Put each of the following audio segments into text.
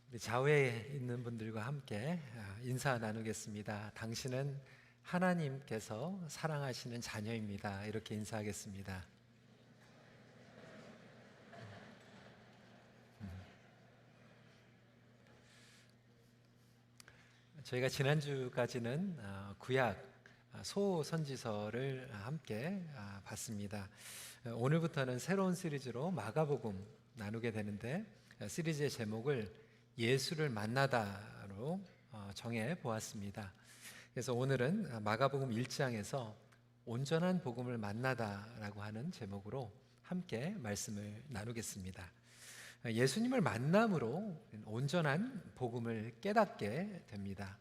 우리 좌우에 있는 분들과 함께 인사 나누겠습니다. 당신은 하나님께서 사랑하시는 자녀입니다. 이렇게 인사하겠습니다. 저희가 지난주까지는 구약 소선지서를 함께 봤습니다. 오늘부터는 새로운 시리즈로 마가복음 나누게 되는데, 시리즈의 제목을 예수를 만나다로 정해 보았습니다. 그래서 오늘은 마가복음 1장에서 온전한 복음을 만나다라고 하는 제목으로 함께 말씀을 나누겠습니다. 예수님을 만남으로 온전한 복음을 깨닫게 됩니다.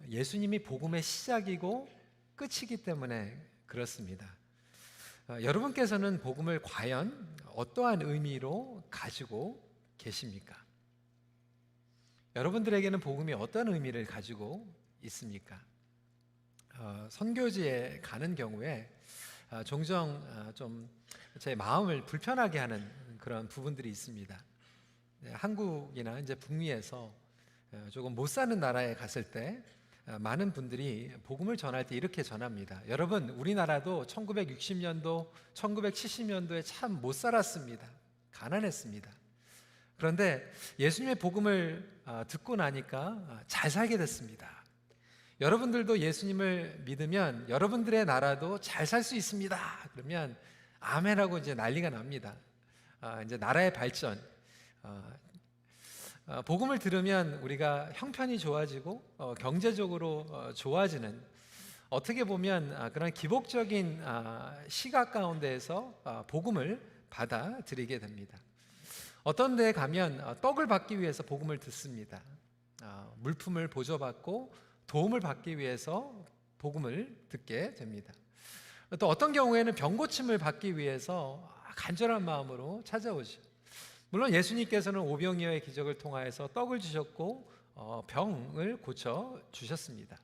예수님이 복음의 시작이고 끝이기 때문에 그렇습니다. 여러분께서는 복음을 과연 어떠한 의미로 가지고 계십니까? 여러분들에게는 복음이 어떤 의미를 가지고 있습니까? 선교지에 가는 경우에 종종 좀 제 마음을 불편하게 하는 그런 부분들이 있습니다. 한국이나 이제 북미에서 조금 못 사는 나라에 갔을 때 많은 분들이 복음을 전할 때 이렇게 전합니다. 여러분, 우리나라도 1960년도, 1970년도에 참 못 살았습니다. 가난했습니다. 그런데 예수님의 복음을 듣고 나니까 잘 살게 됐습니다. 여러분들도 예수님을 믿으면 여러분들의 나라도 잘 살 수 있습니다. 그러면 아멘하고 이제 난리가 납니다. 이제 나라의 발전, 복음을 들으면 우리가 형편이 좋아지고 경제적으로 좋아지는, 어떻게 보면 그런 기복적인 시각 가운데에서 복음을 받아들이게 됩니다. 어떤 데에 가면 떡을 받기 위해서 복음을 듣습니다. 물품을 보조받고 도움을 받기 위해서 복음을 듣게 됩니다. 또 어떤 경우에는 병고침을 받기 위해서 간절한 마음으로 찾아오죠. 물론 예수님께서는 오병이어의 기적을 통하여서 떡을 주셨고 병을 고쳐 주셨습니다.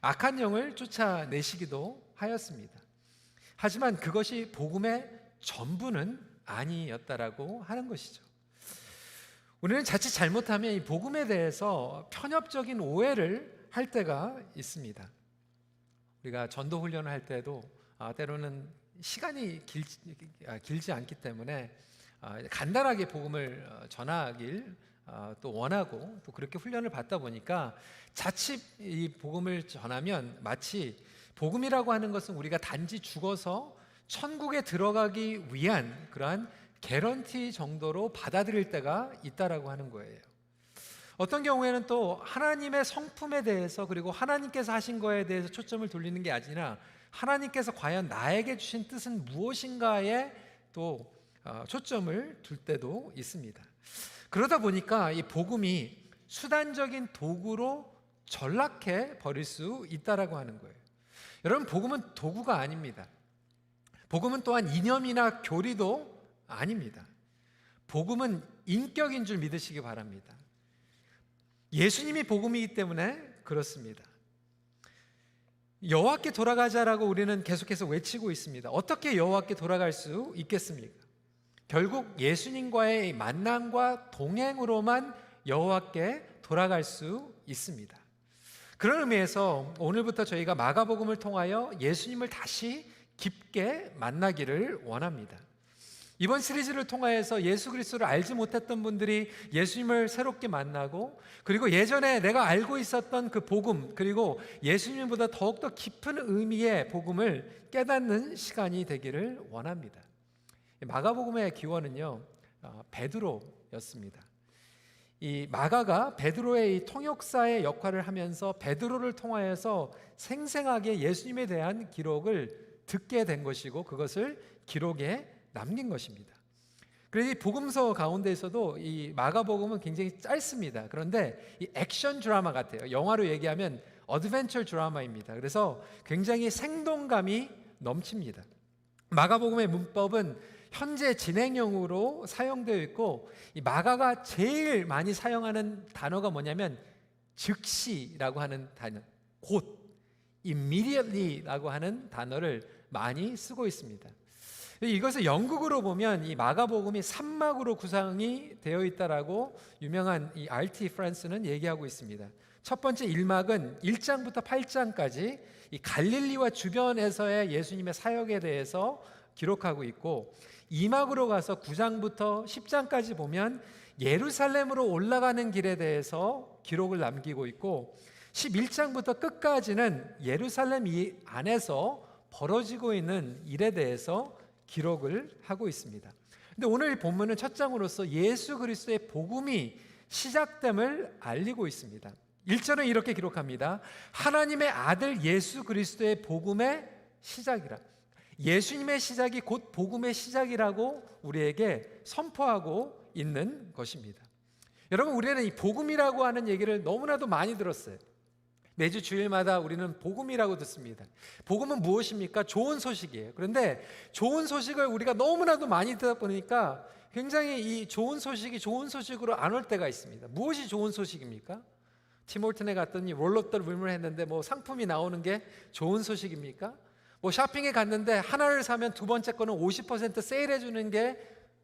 악한 영을 쫓아내시기도 하였습니다. 하지만 그것이 복음의 전부는 아니었다라고 하는 것이죠. 우리는 자칫 잘못하면 이 복음에 대해서 편협적인 오해를 할 때가 있습니다. 우리가 전도 훈련을 할 때도 때로는 시간이 길지 않기 때문에 간단하게 복음을 전하길 또 원하고, 또 그렇게 훈련을 받다 보니까 자칫 이 복음을 전하면 마치 복음이라고 하는 것은 우리가 단지 죽어서 천국에 들어가기 위한 그러한 개런티 정도로 받아들일 때가 있다라고 하는 거예요. 어떤 경우에는 또 하나님의 성품에 대해서, 그리고 하나님께서 하신 거에 대해서 초점을 돌리는 게 아니라 하나님께서 과연 나에게 주신 뜻은 무엇인가에 또 초점을 둘 때도 있습니다. 그러다 보니까 이 복음이 수단적인 도구로 전락해 버릴 수 있다라고 하는 거예요. 여러분, 복음은 도구가 아닙니다. 복음은 또한 이념이나 교리도 아닙니다. 복음은 인격인 줄 믿으시기 바랍니다. 예수님이 복음이기 때문에 그렇습니다. 여호와께 돌아가자라고 우리는 계속해서 외치고 있습니다. 어떻게 여호와께 돌아갈 수 있겠습니까? 결국 예수님과의 만남과 동행으로만 여호와께 돌아갈 수 있습니다. 그런 의미에서 오늘부터 저희가 마가복음을 통하여 예수님을 다시 깊게 만나기를 원합니다. 이번 시리즈를 통하여서 예수 그리스도를 알지 못했던 분들이 예수님을 새롭게 만나고, 그리고 예전에 내가 알고 있었던 그 복음, 그리고 예수님보다 더욱더 깊은 의미의 복음을 깨닫는 시간이 되기를 원합니다. 마가복음의 기원은요, 베드로였습니다. 이 마가가 베드로의 이 통역사의 역할을 하면서 베드로를 통하여서 생생하게 예수님에 대한 기록을 듣게 된 것이고, 그것을 기록에 남긴 것입니다. 그래서 이 복음서 가운데에서도 이 마가복음은 굉장히 짧습니다. 그런데 이 액션 드라마 같아요. 영화로 얘기하면 어드벤처 드라마입니다. 그래서 굉장히 생동감이 넘칩니다. 마가복음의 문법은 현재 진행형으로 사용되어 있고, 이 마가가 제일 많이 사용하는 단어가 뭐냐면 즉시라고 하는 단어, 곧, immediately라고 하는 단어를 많이 쓰고 있습니다. 이것을 영국으로 보면 이 마가복음이 3막으로 구성이 되어 있다라고 유명한 이 RT 프란스는 얘기하고 있습니다. 첫 번째 1막은 1장부터 8장까지 이 갈릴리와 주변에서의 예수님의 사역에 대해서 기록하고 있고, 2막으로 가서 9장부터 10장까지 보면 예루살렘으로 올라가는 길에 대해서 기록을 남기고 있고, 11장부터 끝까지는 예루살렘 안에서 벌어지고 있는 일에 대해서 기록을 하고 있습니다. 근데 오늘 본문은 첫 장으로서 예수 그리스도의 복음이 시작됨을 알리고 있습니다. 1절은 이렇게 기록합니다. 하나님의 아들 예수 그리스도의 복음의 시작이라. 예수님의 시작이 곧 복음의 시작이라고 우리에게 선포하고 있는 것입니다. 여러분, 우리는 이 복음이라고 하는 얘기를 너무나도 많이 들었어요. 매주 주일마다 우리는 복음이라고 듣습니다. 복음은 무엇입니까? 좋은 소식이에요. 그런데 좋은 소식을 우리가 너무나도 많이 듣다 보니까 굉장히 이 좋은 소식이 좋은 소식으로 안 올 때가 있습니다. 무엇이 좋은 소식입니까? 티몰튼에 갔더니 롤러들 물물 했는데 뭐 상품이 나오는 게 좋은 소식입니까? 뭐 쇼핑에 갔는데 하나를 사면 두 번째 거는 50% 세일해 주는 게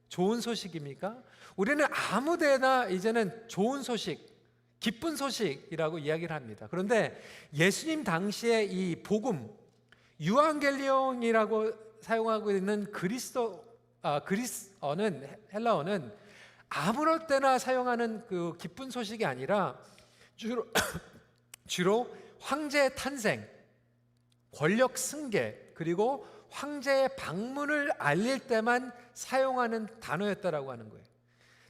좋은 소식입니까? 우리는 아무 데나 이제는 좋은 소식, 기쁜 소식이라고 이야기를 합니다. 그런데 예수님 당시에 이 복음, 유앙겔리온이라고 사용하고 있는 그리스어는, 헬라어는 아무럴 때나 사용하는 그 기쁜 소식이 아니라 주로 황제의 탄생, 권력 승계, 그리고 황제의 방문을 알릴 때만 사용하는 단어였다라고 하는 거예요.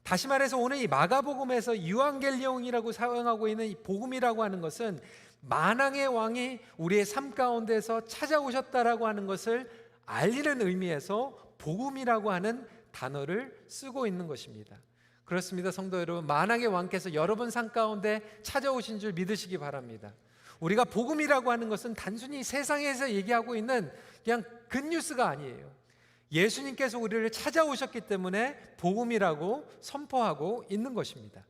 다시 말해서 오늘 이 마가복음에서 유앙겔리온이라고 사용하고 있는 이 복음이라고 하는 것은 만왕의 왕이 우리의 삶 가운데서 찾아오셨다라고 하는 것을 알리는 의미에서 복음이라고 하는 단어를 쓰고 있는 것입니다. 그렇습니다, 성도 여러분. 만왕의 왕께서 여러분 삶 가운데 찾아오신 줄 믿으시기 바랍니다. 우리가 복음이라고 하는 것은 단순히 세상에서 얘기하고 있는 그냥 굿뉴스가 아니에요. 예수님께서 우리를 찾아오셨기 때문에 복음이라고 선포하고 있는 것입니다.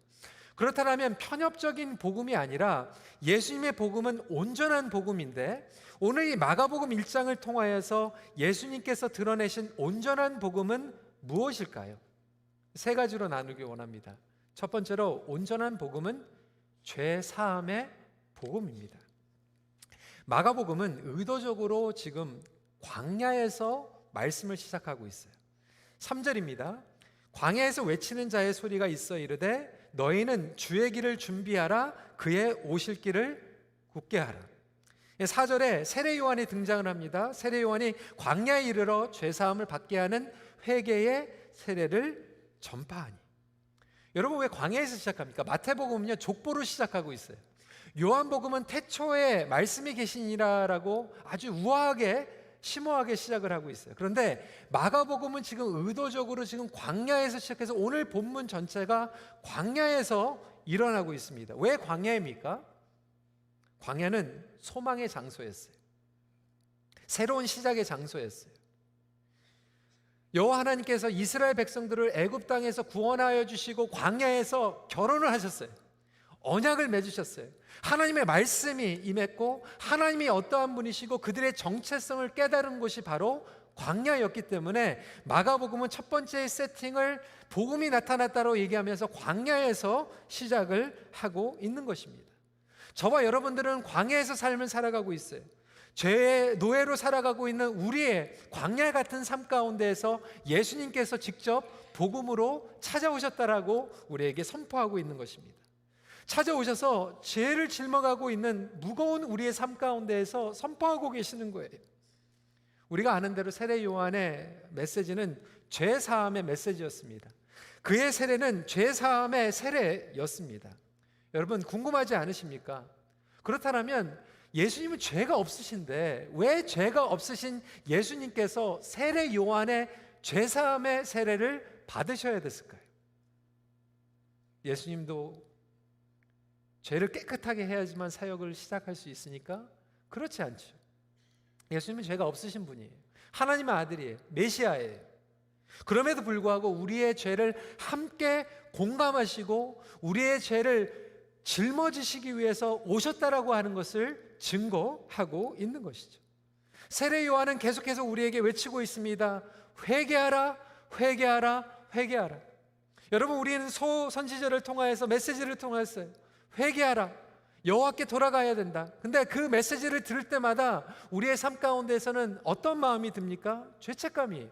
그렇다면 편협적인 복음이 아니라 예수님의 복음은 온전한 복음인데, 오늘 이 마가복음 1장을 통하여서 예수님께서 드러내신 온전한 복음은 무엇일까요? 세 가지로 나누기 원합니다. 첫 번째로, 온전한 복음은 죄 사함의 복음입니다. 마가복음은 의도적으로 지금 광야에서 말씀을 시작하고 있어요. 3절입니다. 광야에서 외치는 자의 소리가 있어 이르되 너희는 주의 길을 준비하라, 그의 오실 길을 굳게 하라. 4절에 세례 요한이 등장을 합니다. 세례 요한이 광야에 이르러 죄 사함을 받게 하는 회개의 세례를 전파하니. 여러분, 왜 광야에서 시작합니까? 마태복음은요 족보로 시작하고 있어요. 요한복음은 태초에 말씀이 계시니라라고 아주 우아하게 심오하게 시작을 하고 있어요. 그런데 마가복음은 지금 의도적으로 지금 광야에서 시작해서 오늘 본문 전체가 광야에서 일어나고 있습니다. 왜 광야입니까? 광야는 소망의 장소였어요. 새로운 시작의 장소였어요. 여호와 하나님께서 이스라엘 백성들을 애굽 땅에서 구원하여 주시고 광야에서 결혼을 하셨어요. 언약을 맺으셨어요. 하나님의 말씀이 임했고 하나님이 어떠한 분이시고 그들의 정체성을 깨달은 곳이 바로 광야였기 때문에 마가복음은 첫 번째 세팅을 복음이 나타났다고 얘기하면서 광야에서 시작을 하고 있는 것입니다. 저와 여러분들은 광야에서 삶을 살아가고 있어요. 죄의 노예로 살아가고 있는 우리의 광야 같은 삶 가운데에서 예수님께서 직접 복음으로 찾아오셨다라고 우리에게 선포하고 있는 것입니다. 찾아오셔서 죄를 짊어가고 있는 무거운 우리의 삶 가운데에서 선포하고 계시는 거예요. 우리가 아는 대로 세례 요한의 메시지는 죄 사함의 메시지였습니다. 그의 세례는 죄 사함의 세례였습니다. 여러분, 궁금하지 않으십니까? 그렇다면 예수님은 죄가 없으신데 왜 죄가 없으신 예수님께서 세례 요한의 죄 사함의 세례를 받으셔야 됐을까요? 예수님도 죄를 깨끗하게 해야지만 사역을 시작할 수 있으니까? 그렇지 않죠. 예수님은 죄가 없으신 분이에요. 하나님의 아들이에요. 메시아예요. 그럼에도 불구하고 우리의 죄를 함께 공감하시고 우리의 죄를 짊어지시기 위해서 오셨다라고 하는 것을 증거하고 있는 것이죠. 세례 요한은 계속해서 우리에게 외치고 있습니다. 회개하라, 회개하라, 회개하라. 여러분, 우리는 소선지자를 통하여서 메시지를 통해서 회개하라, 여호와께 돌아가야 된다. 근데 그 메시지를 들을 때마다 우리의 삶 가운데에서는 어떤 마음이 듭니까? 죄책감이에요.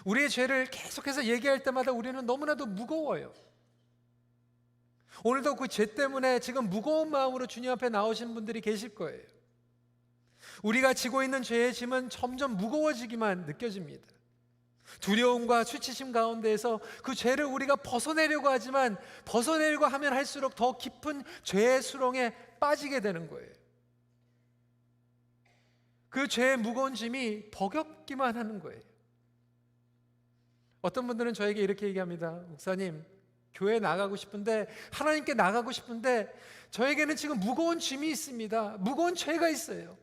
우리의 죄를 계속해서 얘기할 때마다 우리는 너무나도 무거워요. 오늘도 그 죄 때문에 지금 무거운 마음으로 주님 앞에 나오신 분들이 계실 거예요. 우리가 지고 있는 죄의 짐은 점점 무거워지기만 느껴집니다. 두려움과 수치심 가운데에서 그 죄를 우리가 벗어내려고 하지만 벗어내려고 하면 할수록 더 깊은 죄의 수렁에 빠지게 되는 거예요. 그 죄의 무거운 짐이 버겁기만 하는 거예요. 어떤 분들은 저에게 이렇게 얘기합니다. 목사님, 교회 나가고 싶은데, 하나님께 나가고 싶은데 저에게는 지금 무거운 짐이 있습니다. 무거운 죄가 있어요.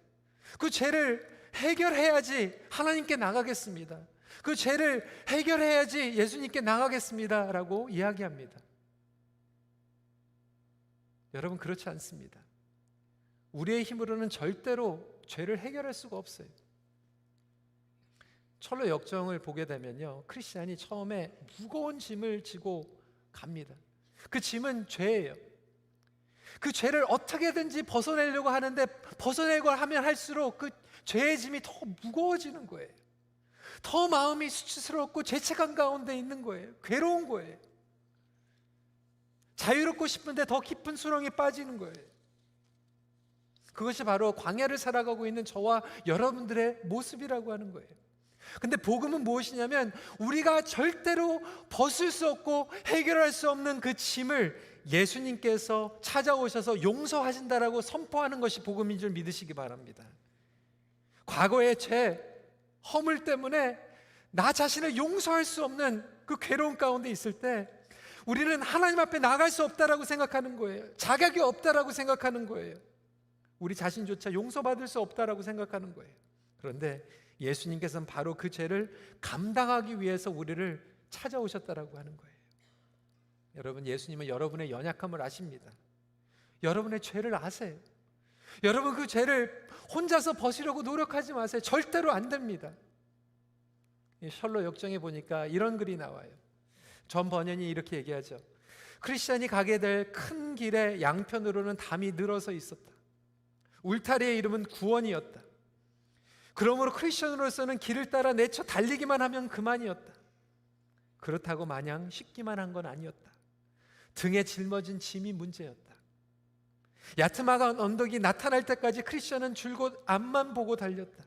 그 죄를 해결해야지 하나님께 나가겠습니다. 그 죄를 해결해야지 예수님께 나가겠습니다 라고 이야기합니다. 여러분, 그렇지 않습니다. 우리의 힘으로는 절대로 죄를 해결할 수가 없어요. 철로 역정을 보게 되면요, 크리스찬이 처음에 무거운 짐을 지고 갑니다. 그 짐은 죄예요. 그 죄를 어떻게든지 벗어내려고 하는데 벗어내려고 하면 할수록 그 죄의 짐이 더 무거워지는 거예요. 더 마음이 수치스럽고 죄책감 가운데 있는 거예요. 괴로운 거예요. 자유롭고 싶은데 더 깊은 수렁에 빠지는 거예요. 그것이 바로 광야를 살아가고 있는 저와 여러분들의 모습이라고 하는 거예요. 근데 복음은 무엇이냐면 우리가 절대로 벗을 수 없고 해결할 수 없는 그 짐을 예수님께서 찾아오셔서 용서하신다라고 선포하는 것이 복음인 줄 믿으시기 바랍니다. 과거의 죄, 허물 때문에 나 자신을 용서할 수 없는 그 괴로움 가운데 있을 때 우리는 하나님 앞에 나갈 수 없다라고 생각하는 거예요. 자격이 없다라고 생각하는 거예요. 우리 자신조차 용서받을 수 없다라고 생각하는 거예요. 그런데 예수님께서는 바로 그 죄를 감당하기 위해서 우리를 찾아오셨다라고 하는 거예요. 여러분, 예수님은 여러분의 연약함을 아십니다. 여러분의 죄를 아세요. 여러분, 그 죄를 혼자서 벗으려고 노력하지 마세요. 절대로 안 됩니다. 셜록 역정에 보니까 이런 글이 나와요. 존 버년이 이렇게 얘기하죠. 크리스찬이 가게 될 큰 길의 양편으로는 담이 늘어서 있었다. 울타리의 이름은 구원이었다. 그러므로 크리스천으로서는 길을 따라 내쳐 달리기만 하면 그만이었다. 그렇다고 마냥 쉽기만 한 건 아니었다. 등에 짊어진 짐이 문제였다. 야트막한 언덕이 나타날 때까지 크리스천은 줄곧 앞만 보고 달렸다.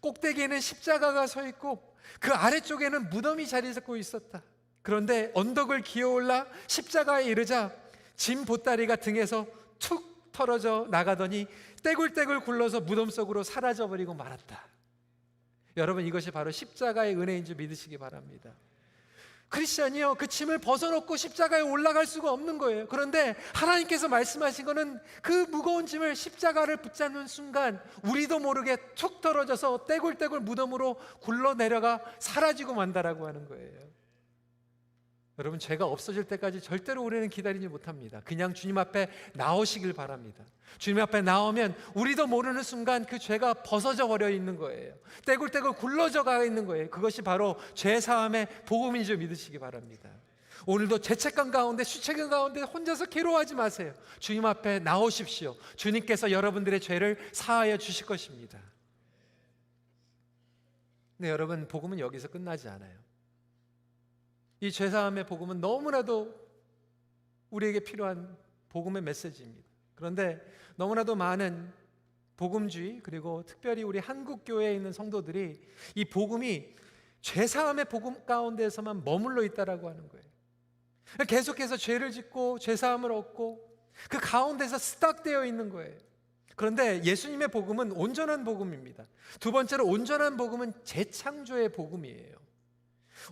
꼭대기에는 십자가가 서 있고 그 아래쪽에는 무덤이 자리 잡고 있었다. 그런데 언덕을 기어올라 십자가에 이르자 짐 보따리가 등에서 툭 털어져 나가더니 떼굴떼굴 굴러서 무덤 속으로 사라져버리고 말았다. 여러분, 이것이 바로 십자가의 은혜인 줄 믿으시기 바랍니다. 크리스찬이요, 그 짐을 벗어놓고 십자가에 올라갈 수가 없는 거예요. 그런데 하나님께서 말씀하신 거는 그 무거운 짐을 십자가를 붙잡는 순간 우리도 모르게 툭 떨어져서 떼굴떼굴 무덤으로 굴러내려가 사라지고 만다라고 하는 거예요. 여러분, 죄가 없어질 때까지 절대로 우리는 기다리지 못합니다. 그냥 주님 앞에 나오시길 바랍니다. 주님 앞에 나오면 우리도 모르는 순간 그 죄가 벗어져 버려 있는 거예요. 떼굴떼굴 굴러져 가 있는 거예요. 그것이 바로 죄사함의 복음인 줄 믿으시기 바랍니다. 오늘도 죄책감 가운데, 수치감 가운데 혼자서 괴로워하지 마세요. 주님 앞에 나오십시오. 주님께서 여러분들의 죄를 사하여 주실 것입니다. 네, 여러분, 복음은 여기서 끝나지 않아요. 이 죄사함의 복음은 너무나도 우리에게 필요한 복음의 메시지입니다. 그런데 너무나도 많은 복음주의, 그리고 특별히 우리 한국교회에 있는 성도들이 이 복음이 죄사함의 복음 가운데에서만 머물러 있다라고 하는 거예요. 계속해서 죄를 짓고 죄사함을 얻고 그 가운데서 스탁되어 있는 거예요. 그런데 예수님의 복음은 온전한 복음입니다. 두 번째로, 온전한 복음은 재창조의 복음이에요.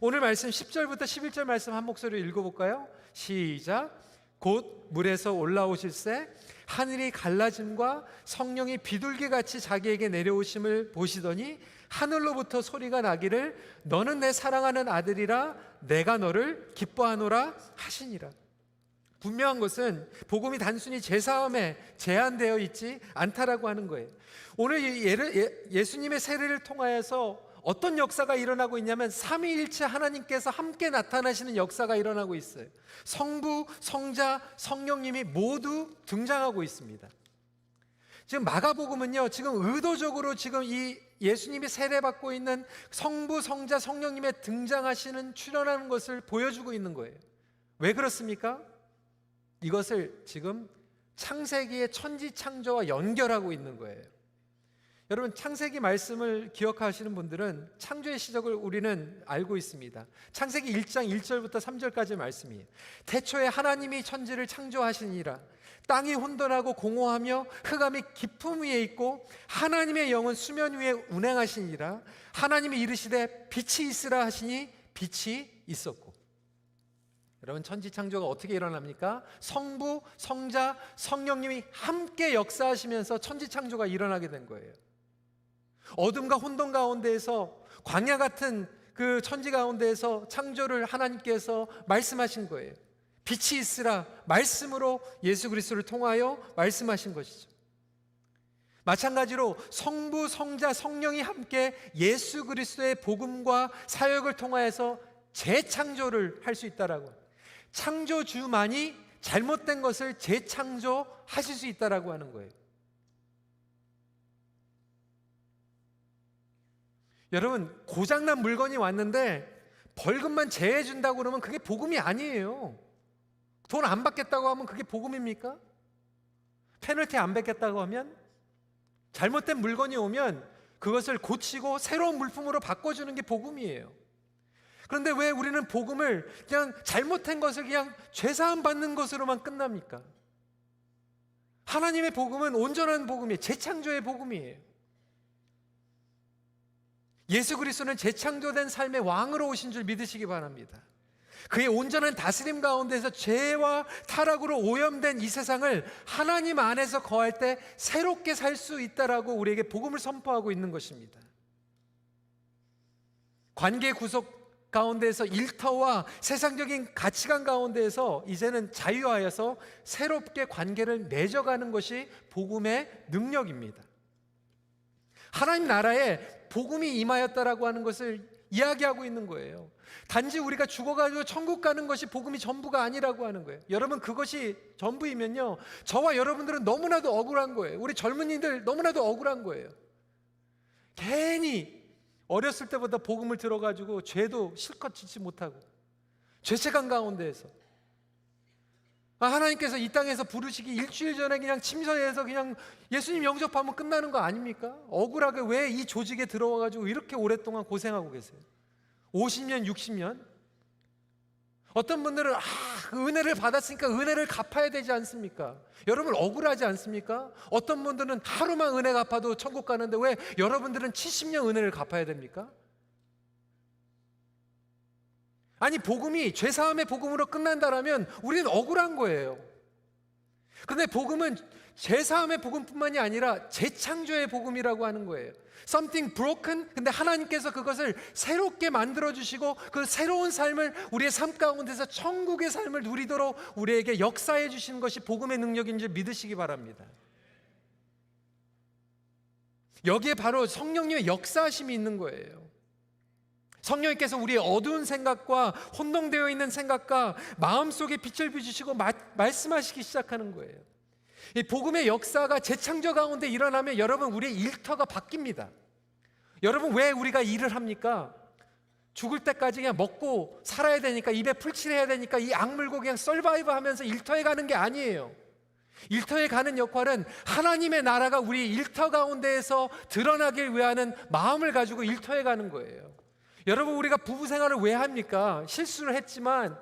오늘 말씀 10절부터 11절 말씀 한 목소리로 읽어볼까요? 시작. 곧 물에서 올라오실새 하늘이 갈라짐과 성령이 비둘기같이 자기에게 내려오심을 보시더니 하늘로부터 소리가 나기를 너는 내 사랑하는 아들이라 내가 너를 기뻐하노라 하시니라. 분명한 것은 복음이 단순히 제사함에 제한되어 있지 않다라고 하는 거예요. 오늘 예수님의 세례를 통하여서 어떤 역사가 일어나고 있냐면 삼위일체 하나님께서 함께 나타나시는 역사가 일어나고 있어요. 성부, 성자, 성령님이 모두 등장하고 있습니다. 지금 마가복음은요, 지금 의도적으로 지금 이 예수님이 세례받고 있는 성부, 성자, 성령님의 등장하시는 출현하는 것을 보여주고 있는 거예요. 왜 그렇습니까? 이것을 지금 창세기의 천지창조와 연결하고 있는 거예요. 여러분, 창세기 말씀을 기억하시는 분들은 창조의 시작을 우리는 알고 있습니다. 창세기 1장 1절부터 3절까지의 말씀이에요. 태초에 하나님이 천지를 창조하시니라. 땅이 혼돈하고 공허하며 흑암이 깊음 위에 있고 하나님의 영은 수면 위에 운행하시니라. 하나님이 이르시되 빛이 있으라 하시니 빛이 있었고. 여러분, 천지 창조가 어떻게 일어납니까? 성부, 성자, 성령님이 함께 역사하시면서 천지 창조가 일어나게 된 거예요. 어둠과 혼돈 가운데에서, 광야 같은 그 천지 가운데에서 창조를 하나님께서 말씀하신 거예요. 빛이 있으라 말씀으로 예수 그리스도를 통하여 말씀하신 것이죠. 마찬가지로 성부, 성자, 성령이 함께 예수 그리스도의 복음과 사역을 통하여서 재창조를 할 수 있다라고, 창조주만이 잘못된 것을 재창조하실 수 있다라고 하는 거예요. 여러분, 고장난 물건이 왔는데 벌금만 제해준다고 그러면 그게 복음이 아니에요. 돈 안 받겠다고 하면 그게 복음입니까? 페널티 안 받겠다고 하면, 잘못된 물건이 오면 그것을 고치고 새로운 물품으로 바꿔주는 게 복음이에요. 그런데 왜 우리는 복음을 그냥 잘못된 것을 그냥 죄사함 받는 것으로만 끝납니까? 하나님의 복음은 온전한 복음이에요. 재창조의 복음이에요. 예수 그리스도는 재창조된 삶의 왕으로 오신 줄 믿으시기 바랍니다. 그의 온전한 다스림 가운데서 죄와 타락으로 오염된 이 세상을 하나님 안에서 거할 때 새롭게 살 수 있다라고 우리에게 복음을 선포하고 있는 것입니다. 관계 구속 가운데에서 일터와 세상적인 가치관 가운데에서 이제는 자유하여서 새롭게 관계를 맺어가는 것이 복음의 능력입니다. 하나님 나라에 복음이 임하였다라고 하는 것을 이야기하고 있는 거예요. 단지 우리가 죽어가지고 천국 가는 것이 복음이 전부가 아니라고 하는 거예요. 여러분, 그것이 전부이면요, 저와 여러분들은 너무나도 억울한 거예요. 우리 젊은이들 너무나도 억울한 거예요. 괜히 어렸을 때보다 복음을 들어가지고 죄도 실컷 짓지 못하고 죄책감 가운데에서, 하나님께서 이 땅에서 부르시기 일주일 전에 그냥 침서해서 그냥 예수님 영접하면 끝나는 거 아닙니까? 억울하게 왜 이 조직에 들어와가지고 이렇게 오랫동안 고생하고 계세요? 50년, 60년? 어떤 분들은 그 은혜를 받았으니까 은혜를 갚아야 되지 않습니까? 여러분, 억울하지 않습니까? 어떤 분들은 하루만 은혜 갚아도 천국 가는데 왜 여러분들은 70년 은혜를 갚아야 됩니까? 아니, 복음이 죄사함의 복음으로 끝난다라면 우리는 억울한 거예요. 그런데 복음은 죄사함의 복음뿐만이 아니라 재창조의 복음이라고 하는 거예요. Something broken, 근데 하나님께서 그것을 새롭게 만들어주시고 그 새로운 삶을 우리의 삶 가운데서 천국의 삶을 누리도록 우리에게 역사해 주시는 것이 복음의 능력인 줄 믿으시기 바랍니다. 여기에 바로 성령님의 역사하심이 있는 거예요. 성령님께서 우리의 어두운 생각과 혼동되어 있는 생각과 마음속에 빛을 비추시고 말씀하시기 시작하는 거예요. 이 복음의 역사가 재창조 가운데 일어나면 여러분, 우리의 일터가 바뀝니다. 여러분, 왜 우리가 일을 합니까? 죽을 때까지 그냥 먹고 살아야 되니까, 입에 풀칠해야 되니까 이 악물고 그냥 서바이브 하면서 일터에 가는 게 아니에요. 일터에 가는 역할은 하나님의 나라가 우리 일터 가운데에서 드러나길 위하는 마음을 가지고 일터에 가는 거예요. 여러분, 우리가 부부 생활을 왜 합니까? 실수를 했지만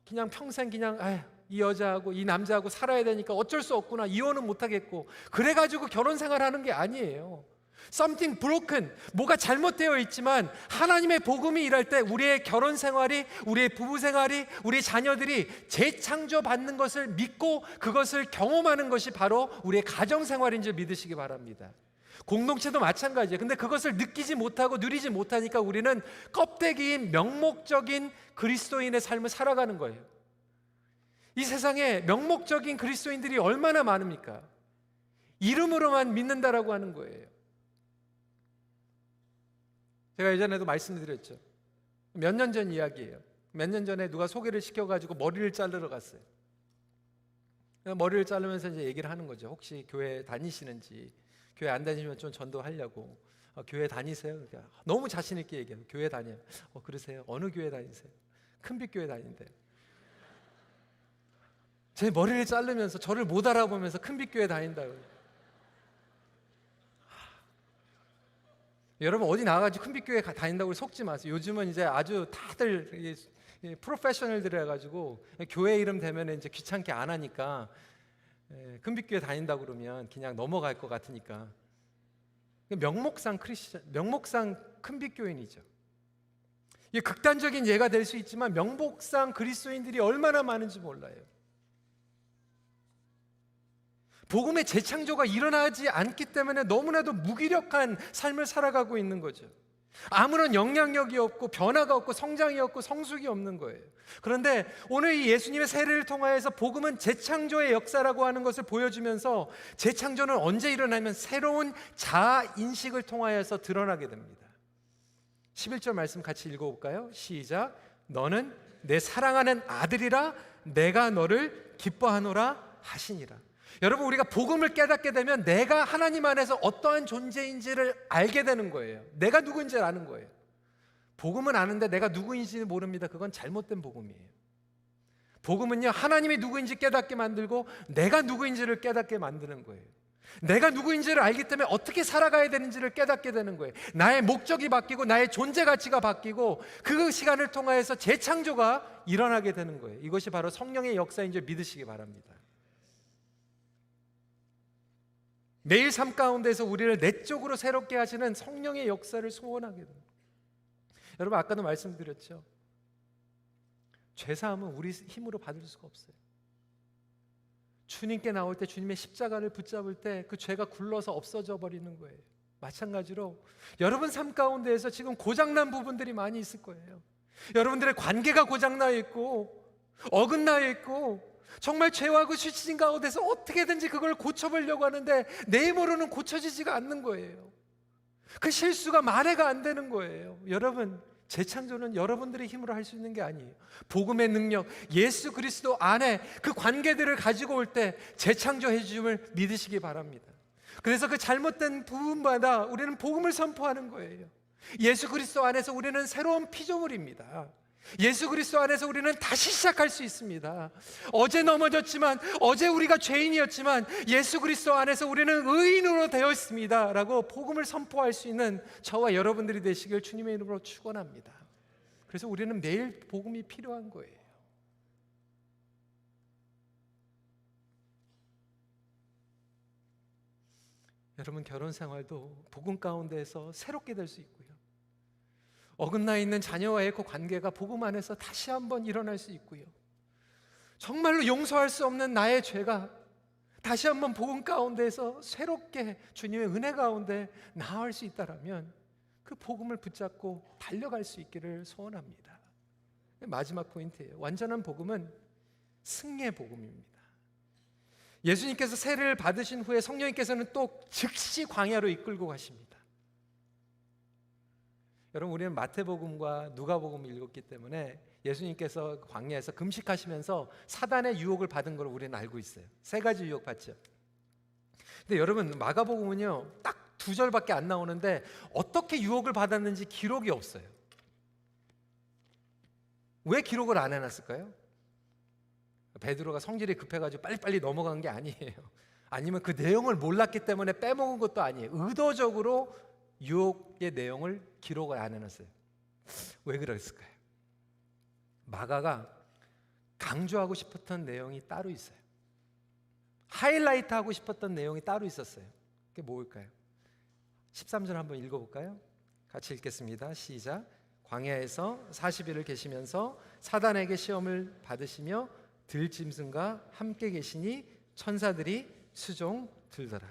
그냥 평생 그냥 이 여자하고 이 남자하고 살아야 되니까 어쩔 수 없구나, 이혼은 못하겠고, 그래가지고 결혼 생활하는 게 아니에요. Something broken, 뭐가 잘못되어 있지만 하나님의 복음이 일할 때 우리의 결혼 생활이, 우리의 부부 생활이, 우리 자녀들이 재창조받는 것을 믿고 그것을 경험하는 것이 바로 우리의 가정 생활인 줄 믿으시기 바랍니다. 공동체도 마찬가지예요. 근데 그것을 느끼지 못하고 누리지 못하니까 우리는 껍데기인 명목적인 그리스도인의 삶을 살아가는 거예요. 이 세상에 명목적인 그리스도인들이 얼마나 많습니까? 이름으로만 믿는다라고 하는 거예요. 제가 예전에도 말씀드렸죠. 몇 년 전 이야기예요. 몇 년 전에 누가 소개를 시켜가지고 머리를 자르러 갔어요. 머리를 자르면서 이제 얘기를 하는 거죠. 혹시 교회 다니시는지, 교회 안 다니면 좀 전도하려고. 교회 다니세요? 그러니까 너무 자신 있게 얘기해요. 교회 다녀요. 그러세요? 어느 교회 다니세요? 큰빛 교회 다닌대요. 제 머리를 자르면서 저를 못 알아보면서 큰빛 교회 다닌다고. 여러분 어디 나가가지고 큰빛 교회 다닌다고 속지 마세요. 요즘은 이제 아주 다들 프로페셔널들 해가지고 교회 이름 되면 이제 귀찮게 안 하니까 큰빛 교회 다닌다고 그러면 그냥 넘어갈 것 같으니까 명목상 큰빛 교인이죠. 이게 극단적인 예가 될 수 있지만 명목상 그리스도인들이 얼마나 많은지 몰라요. 복음의 재창조가 일어나지 않기 때문에 너무나도 무기력한 삶을 살아가고 있는 거죠. 아무런 영향력이 없고 변화가 없고 성장이 없고 성숙이 없는 거예요. 그런데 오늘 이 예수님의 세례를 통하여서 복음은 재창조의 역사라고 하는 것을 보여주면서, 재창조는 언제 일어나면 새로운 자아 인식을 통하여서 드러나게 됩니다. 11절 말씀 같이 읽어볼까요? 시작. 너는 내 사랑하는 아들이라 내가 너를 기뻐하노라 하시니라. 여러분, 우리가 복음을 깨닫게 되면 내가 하나님 안에서 어떠한 존재인지를 알게 되는 거예요. 내가 누구인지를 아는 거예요. 복음은 아는데 내가 누구인지는 모릅니다. 그건 잘못된 복음이에요. 복음은요, 하나님이 누구인지 깨닫게 만들고 내가 누구인지를 깨닫게 만드는 거예요. 내가 누구인지를 알기 때문에 어떻게 살아가야 되는지를 깨닫게 되는 거예요. 나의 목적이 바뀌고 나의 존재 가치가 바뀌고 그 시간을 통하여서 재창조가 일어나게 되는 거예요. 이것이 바로 성령의 역사인 줄 믿으시기 바랍니다. 매일 삶 가운데서 우리를 내적으로 새롭게 하시는 성령의 역사를 소원하게 됩니다. 여러분, 아까도 말씀드렸죠. 죄사함은 우리 힘으로 받을 수가 없어요. 주님께 나올 때, 주님의 십자가를 붙잡을 때 그 죄가 굴러서 없어져 버리는 거예요. 마찬가지로 여러분 삶 가운데에서 지금 고장난 부분들이 많이 있을 거예요. 여러분들의 관계가 고장나 있고 어긋나 있고 정말 죄와 그 수치진 가운데서 어떻게든지 그걸 고쳐보려고 하는데 내 힘으로는 고쳐지지가 않는 거예요. 그 실수가 만회가 안 되는 거예요. 여러분, 재창조는 여러분들의 힘으로 할 수 있는 게 아니에요. 복음의 능력, 예수 그리스도 안에 그 관계들을 가지고 올 때 재창조해 주심을 믿으시기 바랍니다. 그래서 그 잘못된 부분마다 우리는 복음을 선포하는 거예요. 예수 그리스도 안에서 우리는 새로운 피조물입니다. 예수 그리스도 안에서 우리는 다시 시작할 수 있습니다. 어제 넘어졌지만, 어제 우리가 죄인이었지만 예수 그리스도 안에서 우리는 의인으로 되어 있습니다 라고 복음을 선포할 수 있는 저와 여러분들이 되시길 주님의 이름으로 축원합니다. 그래서 우리는 매일 복음이 필요한 거예요. 여러분, 결혼 생활도 복음 가운데에서 새롭게 될 수 있고요, 어긋나 있는 자녀와의 그 관계가 복음 안에서 다시 한번 일어날 수 있고요, 정말로 용서할 수 없는 나의 죄가 다시 한번 복음 가운데에서 새롭게 주님의 은혜 가운데 나아갈 수 있다라면 그 복음을 붙잡고 달려갈 수 있기를 소원합니다. 마지막 포인트예요. 완전한 복음은 승리의 복음입니다. 예수님께서 세례를 받으신 후에 성령님께서는 또 즉시 광야로 이끌고 가십니다. 여러분, 우리는 마태복음과 누가복음을 읽었기 때문에 예수님께서 광야에서 금식하시면서 사단의 유혹을 받은 걸 우리는 알고 있어요. 3가지 유혹 받죠. 근데 여러분, 마가복음은요 딱 2절밖에 안 나오는데 어떻게 유혹을 받았는지 기록이 없어요. 왜 기록을 안 해놨을까요? 베드로가 성질이 급해가지고 빨리빨리 넘어간 게 아니에요. 아니면 그 내용을 몰랐기 때문에 빼먹은 것도 아니에요. 의도적으로 유혹의 내용을 기록을 안 해놨어요. 왜 그랬을까요? 마가가 강조하고 싶었던 내용이 따로 있어요. 하이라이트 하고 싶었던 내용이 따로 있었어요. 그게 뭘까요? 13절 한번 읽어볼까요? 같이 읽겠습니다. 시작. 광야에서 40일을 계시면서 사단에게 시험을 받으시며 들짐승과 함께 계시니 천사들이 수종 들더라.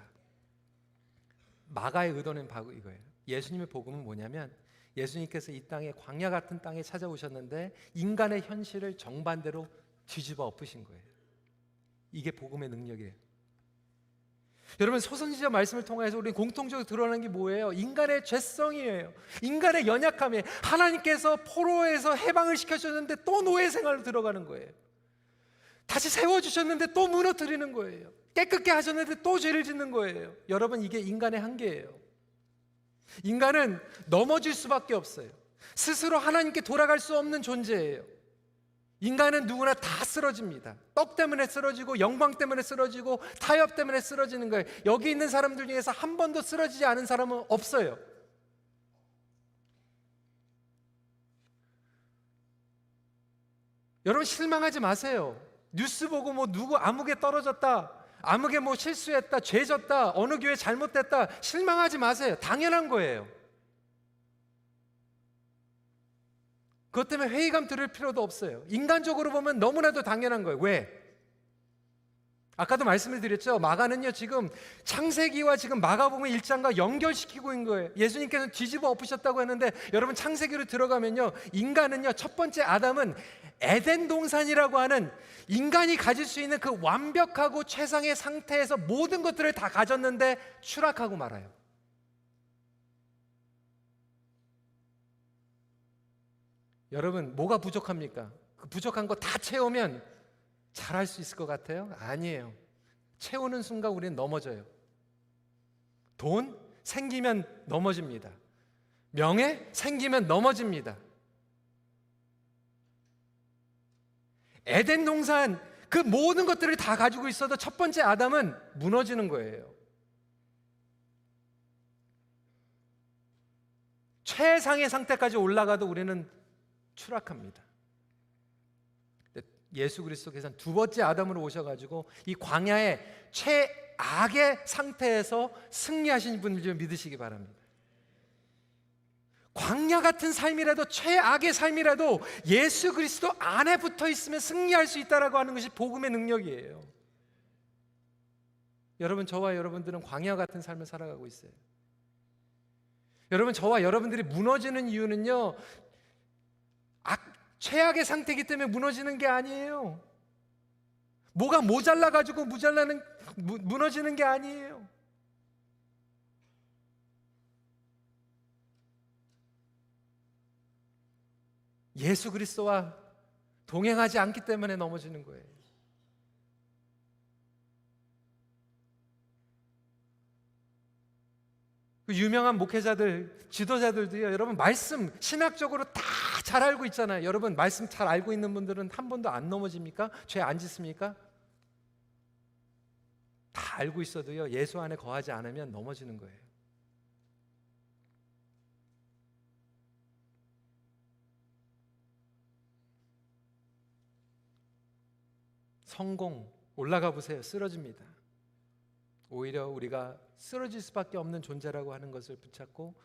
마가의 의도는 바로 이거예요. 예수님의 복음은 뭐냐면, 예수님께서 이 땅에, 광야 같은 땅에 찾아오셨는데 인간의 현실을 정반대로 뒤집어 엎으신 거예요. 이게 복음의 능력이에요. 여러분, 소선지자 말씀을 통해서 우리는 공통적으로 드러나는 게 뭐예요? 인간의 죄성이에요. 인간의 연약함이에요. 하나님께서 포로에서 해방을 시켜주셨는데 또 노예 생활로 들어가는 거예요. 다시 세워주셨는데 또 무너뜨리는 거예요. 깨끗게 하셨는데 또 죄를 짓는 거예요. 여러분, 이게 인간의 한계예요. 인간은 넘어질 수밖에 없어요. 스스로 하나님께 돌아갈 수 없는 존재예요. 인간은 누구나 다 쓰러집니다. 떡 때문에 쓰러지고 영광 때문에 쓰러지고 타협 때문에 쓰러지는 거예요. 여기 있는 사람들 중에서 한 번도 쓰러지지 않은 사람은 없어요. 여러분, 실망하지 마세요. 뉴스 보고 뭐 누구 암흑에 떨어졌다, 암흑에 뭐 실수했다, 죄 졌다, 어느 교회 잘못됐다, 실망하지 마세요. 당연한 거예요. 그것 때문에 회의감 들을 필요도 없어요. 인간적으로 보면 너무나도 당연한 거예요. 왜? 아까도 말씀을 드렸죠. 마가는요, 지금 창세기와 지금 마가복음 1장과 연결시키고 있는 거예요. 예수님께서는 뒤집어 엎으셨다고 했는데, 여러분, 창세기로 들어가면요, 인간은요, 첫 번째 아담은 에덴 동산이라고 하는 인간이 가질 수 있는 그 완벽하고 최상의 상태에서 모든 것들을 다 가졌는데 추락하고 말아요. 여러분, 뭐가 부족합니까? 그 부족한 거 다 채우면 잘할 수 있을 것 같아요? 아니에요. 채우는 순간 우리는 넘어져요. 돈 생기면 넘어집니다. 명예 생기면 넘어집니다. 에덴 동산 그 모든 것들을 다 가지고 있어도 첫 번째 아담은 무너지는 거예요. 최상의 상태까지 올라가도 우리는 추락합니다. 예수 그리스도께서는 두 번째 아담으로 오셔가지고 이 광야의 최악의 상태에서 승리하신 분을 좀 믿으시기 바랍니다. 광야 같은 삶이라도, 최악의 삶이라도 예수 그리스도 안에 붙어 있으면 승리할 수 있다라고 하는 것이 복음의 능력이에요. 여러분, 저와 여러분들은 광야 같은 삶을 살아가고 있어요. 여러분, 저와 여러분들이 무너지는 이유는요, 최악의 상태이기 때문에 무너지는 게 아니에요. 뭐가 모자라가지고 무너지는 게 아니에요. 예수 그리스도와 동행하지 않기 때문에 넘어지는 거예요. 그 유명한 목회자들, 지도자들도요, 여러분, 말씀 신학적으로 다 잘 알고 있잖아요. 여러분, 말씀 잘 알고 있는 분들은 한 번도 안 넘어집니까? 죄 안 짓습니까? 다 알고 있어도요, 예수 안에 거하지 않으면 넘어지는 거예요. 성공 올라가 보세요. 쓰러집니다. 오히려 우리가 쓰러질 수밖에 없는 존재라고 하는 것을 붙잡고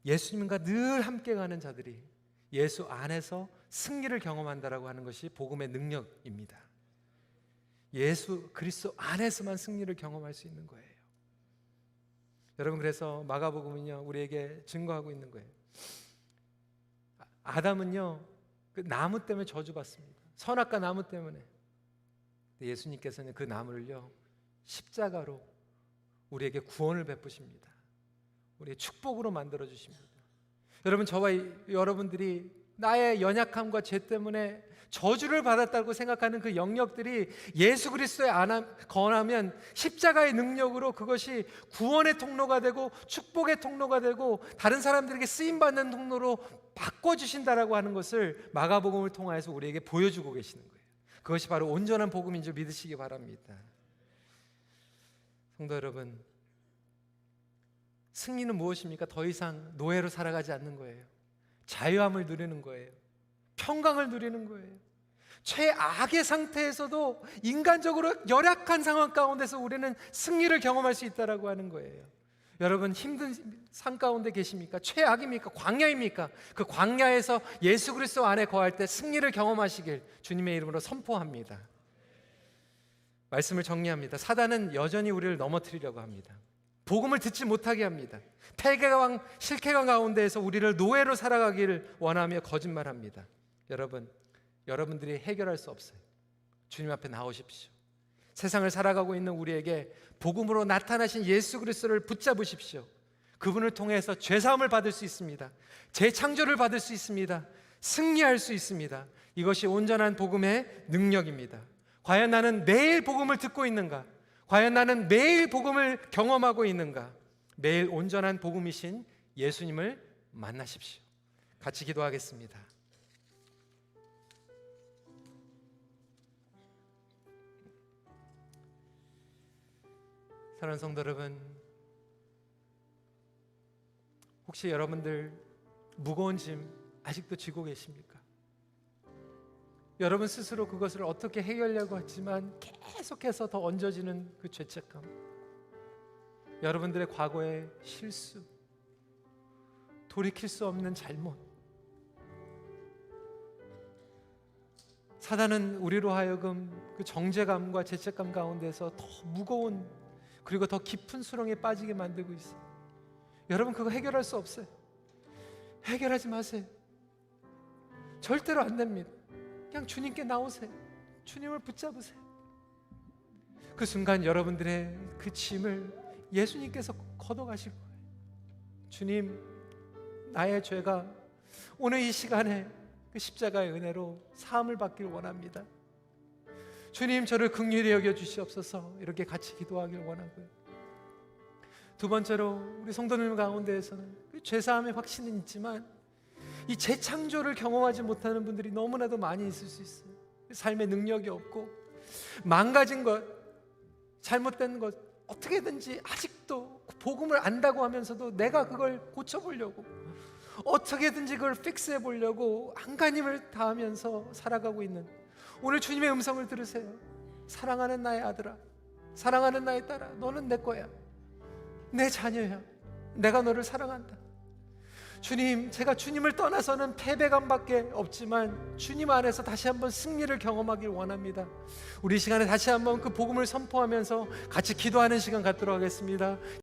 예수님과 늘 함께 가는 자들이 예수 안에서 승리를 경험한다라고 하는 것이 복음의 능력입니다. 예수 그리스도 안에서만 승리를 경험할 수 있는 거예요. 여러분, 그래서 마가복음은요, 우리에게 증거하고 있는 거예요. 아담은요, 그 나무 때문에 저주받습니다. 선악과 나무 때문에. 예수님께서는 그 나무를요, 십자가로 우리에게 구원을 베푸십니다. 우리의 축복으로 만들어 주십니다. 여러분, 저와 여러분들이 나의 연약함과 죄 때문에 저주를 받았다고 생각하는 그 영역들이 예수 그리스도에 거하면 십자가의 능력으로 그것이 구원의 통로가 되고 축복의 통로가 되고 다른 사람들에게 쓰임받는 통로로 바꿔주신다라고 하는 것을 마가복음을 통해서 우리에게 보여주고 계시는 거예요. 그것이 바로 온전한 복음인 줄 믿으시기 바랍니다. 성도 여러분, 승리는 무엇입니까? 더 이상 노예로 살아가지 않는 거예요. 자유함을 누리는 거예요. 평강을 누리는 거예요. 최악의 상태에서도 인간적으로 열악한 상황 가운데서 우리는 승리를 경험할 수 있다라고 하는 거예요. 여러분, 힘든 상 가운데 계십니까? 최악입니까? 광야입니까? 그 광야에서 예수 그리스도 안에 거할 때 승리를 경험하시길 주님의 이름으로 선포합니다. 말씀을 정리합니다. 사단은 여전히 우리를 넘어뜨리려고 합니다. 복음을 듣지 못하게 합니다. 패배왕 실패강 가운데에서 우리를 노예로 살아가기를 원하며 거짓말합니다. 여러분, 여러분들이 해결할 수 없어요. 주님 앞에 나오십시오. 세상을 살아가고 있는 우리에게 복음으로 나타나신 예수 그리스도를 붙잡으십시오. 그분을 통해서 죄사함을 받을 수 있습니다. 재창조를 받을 수 있습니다. 승리할 수 있습니다. 이것이 온전한 복음의 능력입니다. 과연 나는 매일 복음을 듣고 있는가? 과연 나는 매일 복음을 경험하고 있는가? 매일 온전한 복음이신 예수님을 만나십시오. 같이 기도하겠습니다. 사랑하는 성도 여러분, 혹시 여러분들 무거운 짐 아직도 지고 계십니까? 여러분 스스로 그것을 어떻게 해결하려고 하지만 계속해서 더 얹어지는 그 죄책감, 여러분들의 과거의 실수, 돌이킬 수 없는 잘못, 사단은 우리로 하여금 그 정죄감과 죄책감 가운데서 더 무거운 그리고 더 깊은 수렁에 빠지게 만들고 있어요. 여러분 그거 해결할 수 없어요. 해결하지 마세요. 절대로 안 됩니다. 그냥 주님께 나오세요. 주님을 붙잡으세요. 그 순간 여러분들의 그 짐을 예수님께서 걷어가실 거예요. 주님, 나의 죄가 오늘 이 시간에 그 십자가의 은혜로 사함을 받기를 원합니다. 주님, 저를 긍휼히 여겨 주시옵소서. 이렇게 같이 기도하길 원하고요. 두 번째로 우리 성도님 가운데에서는 그 죄사함의 확신은 있지만 이 재창조를 경험하지 못하는 분들이 너무나도 많이 있을 수 있어요. 삶의 능력이 없고 망가진 것, 잘못된 것 어떻게든지 아직도 복음을 안다고 하면서도 내가 그걸 고쳐보려고 어떻게든지 그걸 픽스해 보려고 안간힘을 다하면서 살아가고 있는, 오늘 주님의 음성을 들으세요. 사랑하는 나의 아들아, 사랑하는 나의 딸아, 너는 내 거야. 내 자녀야. 내가 너를 사랑한다. 주님, 제가 주님을 떠나서는 패배감밖에 없지만 주님 안에서 다시 한번 승리를 경험하길 원합니다. 우리 이 시간에 다시 한번 그 복음을 선포하면서 같이 기도하는 시간 갖도록 하겠습니다.